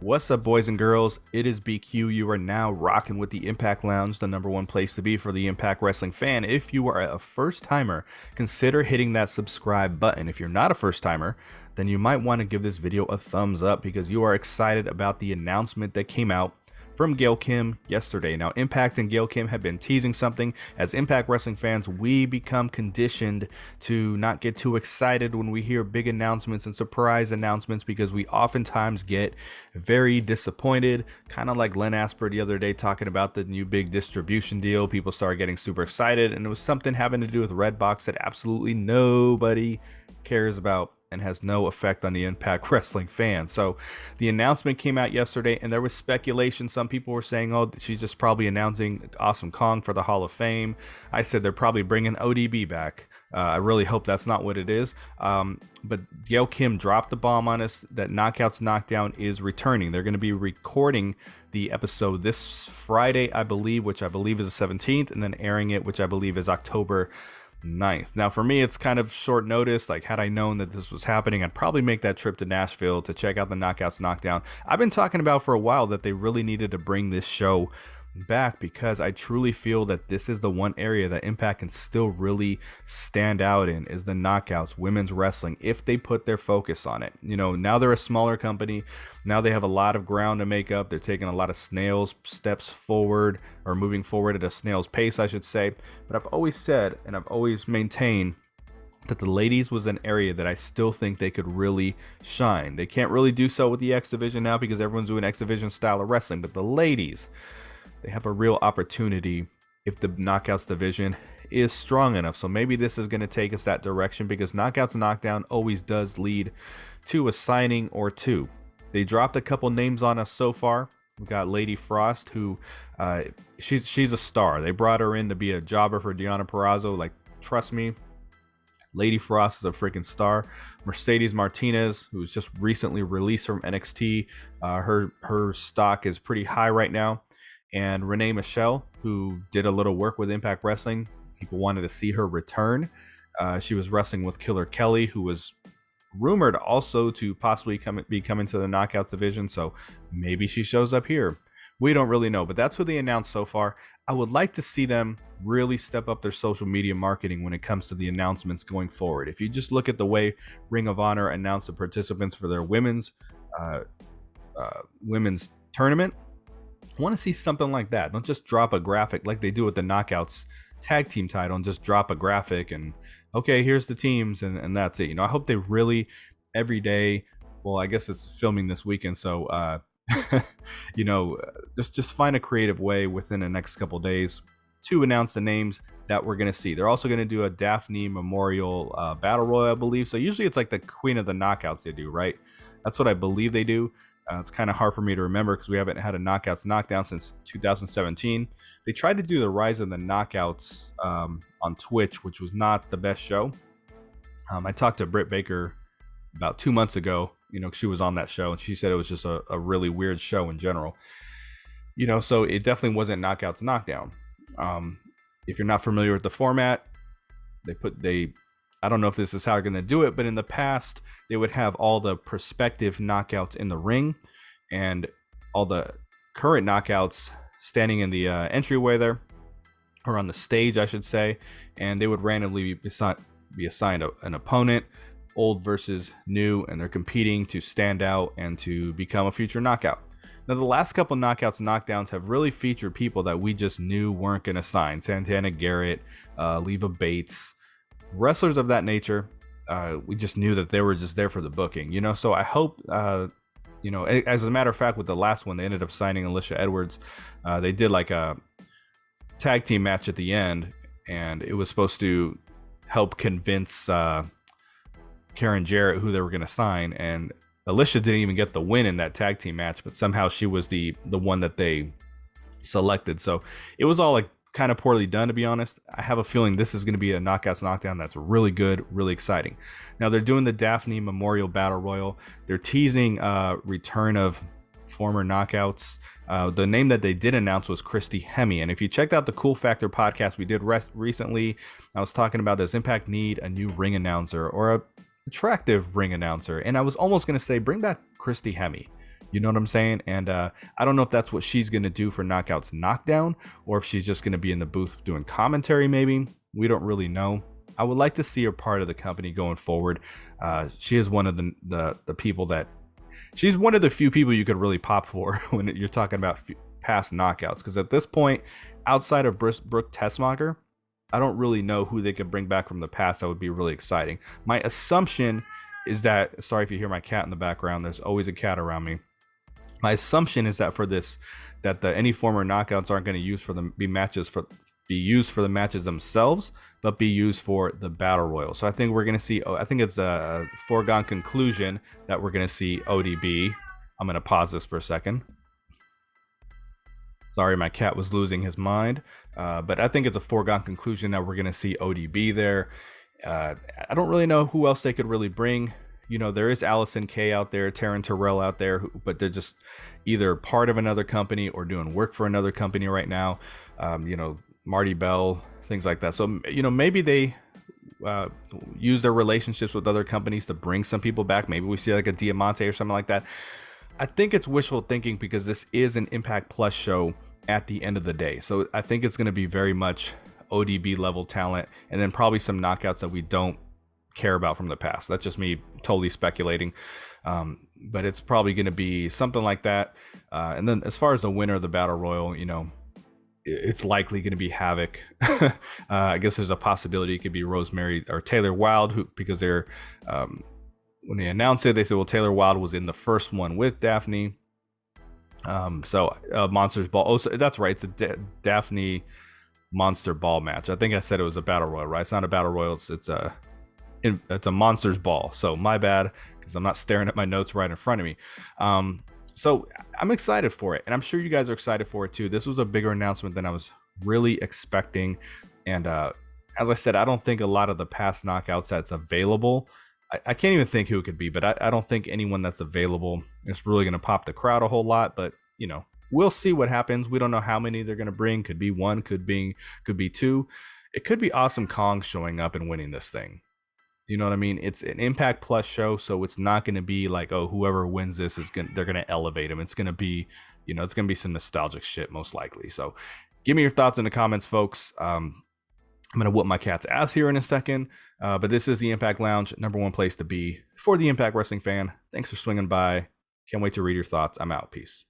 What's up, boys and girls? It is BQ. You are now rocking with the Impact Lounge, the number one place to be for the Impact Wrestling fan. If you are a first timer, consider hitting that subscribe button. If you're not a first timer, then you might want to give this video a thumbs up because you are excited about the announcement that came out from Gail Kim yesterday. Now, Impact and Gail Kim have been teasing something. As Impact Wrestling fans, we become conditioned to not get too excited when we hear big announcements and surprise announcements because we oftentimes get very disappointed. Kind of like Len Asper the other day talking about the new big distribution deal. People started getting super excited, and it was something having to do with Redbox that absolutely nobody cares about and has no effect on the Impact Wrestling fan. So the announcement came out yesterday, and there was speculation. Some people were saying, oh, she's just probably announcing Awesome Kong for the Hall of Fame. I said they're probably bringing ODB back. I really hope that's not what it is. But Gail Kim dropped the bomb on us that Knockouts Knockdown is returning. They're going to be recording the episode this Friday, I believe, which I believe is the 17th, and then airing it, which I believe is October 9th. Now, for me, it's kind of short notice. Like, had I known that this was happening, I'd probably make that trip to Nashville to check out the Knockouts Knockdown. I've been talking about for a while that they really needed to bring this show back because I truly feel that this is the one area that Impact can still really stand out in is the Knockouts, women's wrestling, if they put their focus on it. You know, now they're a smaller company. Now they have a lot of ground to make up. They're taking a lot of snail's steps forward, or moving forward at a snail's pace, I should say. But I've always said, and I've always maintained, that the ladies was an area that I still think they could really shine. They can't really do so with the X Division now because everyone's doing X Division style of wrestling, but the ladies, they have a real opportunity if the Knockouts division is strong enough. So maybe this is going to take us that direction because Knockouts Knockdown always does lead to a signing or two. They dropped a couple names on us so far. We got Lady Frost, who she's a star. They brought her in to be a jobber for Deonna Purrazzo. Like, trust me, Lady Frost is a freaking star. Mercedes Martinez, who's just recently released from NXT, her stock is pretty high right now. And Renee Michelle, who did a little work with Impact Wrestling. People wanted to see her return. She was wrestling with Killer Kelly, who was rumored also to possibly be coming to the Knockouts division. So maybe she shows up here. We don't really know, but that's who they announced so far. I would like to see them really step up their social media marketing when it comes to the announcements going forward. If you just look at the way Ring of Honor announced the participants for their women's tournament, I want to see something like that. Don't just drop a graphic like they do with the Knockouts tag team title and just drop a graphic and, okay, here's the teams and that's it. You know, I hope they really every day, well, I guess it's filming this weekend, so you know, just find a creative way within the next couple days to announce the names that we're going to see. They're also going to do a Daphne Memorial Battle Royal, I believe. So usually it's like the Queen of the Knockouts they do, right? That's what I believe they do. It's kind of hard for me to remember because we haven't had a Knockouts Knockdown since 2017. They tried to do the Rise of the Knockouts on Twitch, which was not the best show. I talked to Britt Baker about 2 months ago. You know, she was on that show, and she said it was just a really weird show in general. You know, so it definitely wasn't Knockouts Knockdown. If you're not familiar with the format, I don't know if this is how they're going to do it, but in the past, they would have all the prospective knockouts in the ring and all the current knockouts standing in the entryway there, or on the stage, I should say, and they would randomly be assigned an opponent, old versus new, and they're competing to stand out and to become a future knockout. Now, the last couple Knockouts Knockdowns have really featured people that we just knew weren't going to sign. Santana Garrett, Leva Bates, wrestlers of that nature. We just knew that they were just there for the booking, you know. So I hope, you know, as a matter of fact, with the last one, they ended up signing Alicia Edwards. They did like a tag team match at the end, and it was supposed to help convince Karen Jarrett who they were going to sign. And Alicia didn't even get the win in that tag team match, but somehow she was the one that they selected. So it was all like kind of poorly done, to be honest. I have a feeling this is going to be a Knockouts Knockdown that's really good, really exciting. Now, they're doing the Daphne Memorial Battle Royal. They're teasing return of former knockouts. The name that they did announce was Christy Hemme. And if you checked out the Cool Factor podcast we did recently, I was talking about, does Impact need a new ring announcer or a attractive ring announcer? And I was almost going to say, bring back Christy Hemme. You know what I'm saying? And I don't know if that's what she's going to do for Knockouts Knockdown, or if she's just going to be in the booth doing commentary, maybe. We don't really know. I would like to see her part of the company going forward. She is one of the people that she's one of the few people you could really pop for when you're talking about past knockouts. Because at this point, outside of Brooke Tessmacher, I don't really know who they could bring back from the past that would be really exciting. My assumption is that, sorry if you hear my cat in the background, there's always a cat around me. My assumption is that for this, that any former knockouts aren't going to use for the be used for the matches themselves, but be used for the battle royal. So I think we're going to see. I think it's a foregone conclusion that we're going to see ODB. I'm going to pause this for a second. Sorry, my cat was losing his mind, but I think it's a foregone conclusion that we're going to see ODB there. I don't really know who else they could really bring. You know, there is Allison Kay out there, Taryn Terrell out there, but they're just either part of another company or doing work for another company right now. You know, Marty Bell, things like that. So, you know, maybe they use their relationships with other companies to bring some people back. Maybe we see like a Diamante or something like that. I think it's wishful thinking because this is an Impact Plus show at the end of the day. So I think it's going to be very much ODB level talent, and then probably some knockouts that we don't care about from the past. That's just me totally speculating, but it's probably going to be something like that. And then as far as the winner of the battle royal, you know, it's likely going to be Havoc. I guess there's a possibility it could be Rosemary or Taylor Wilde, who, because they're when they announced it, they said, well, Taylor Wilde was in the first one with Daphne. So Monsters Ball. Oh, so that's right. It's a Daphne Monster Ball match. I think I said it was a battle royal, right? It's not a battle royal. It's a Monsters Ball. So my bad, because I'm not staring at my notes right in front of me. So I'm excited for it, and I'm sure you guys are excited for it too. This was a bigger announcement than I was really expecting, and as I said, I don't think a lot of the past knockouts that's available. I can't even think who it could be, but I don't think anyone that's available is really going to pop the crowd a whole lot. But you know, we'll see what happens. We don't know how many they're going to bring. Could be one, could be two. It could be Awesome Kong showing up and winning this thing. You know what I mean? It's an Impact Plus show, so it's not going to be like, oh, whoever wins this they're going to elevate him. It's going to be, you know, it's going to be some nostalgic shit most likely. So, give me your thoughts in the comments, folks. I'm going to whoop my cat's ass here in a second, but this is the Impact Lounge, #1 place to be for the Impact Wrestling fan. Thanks for swinging by. Can't wait to read your thoughts. I'm out. Peace.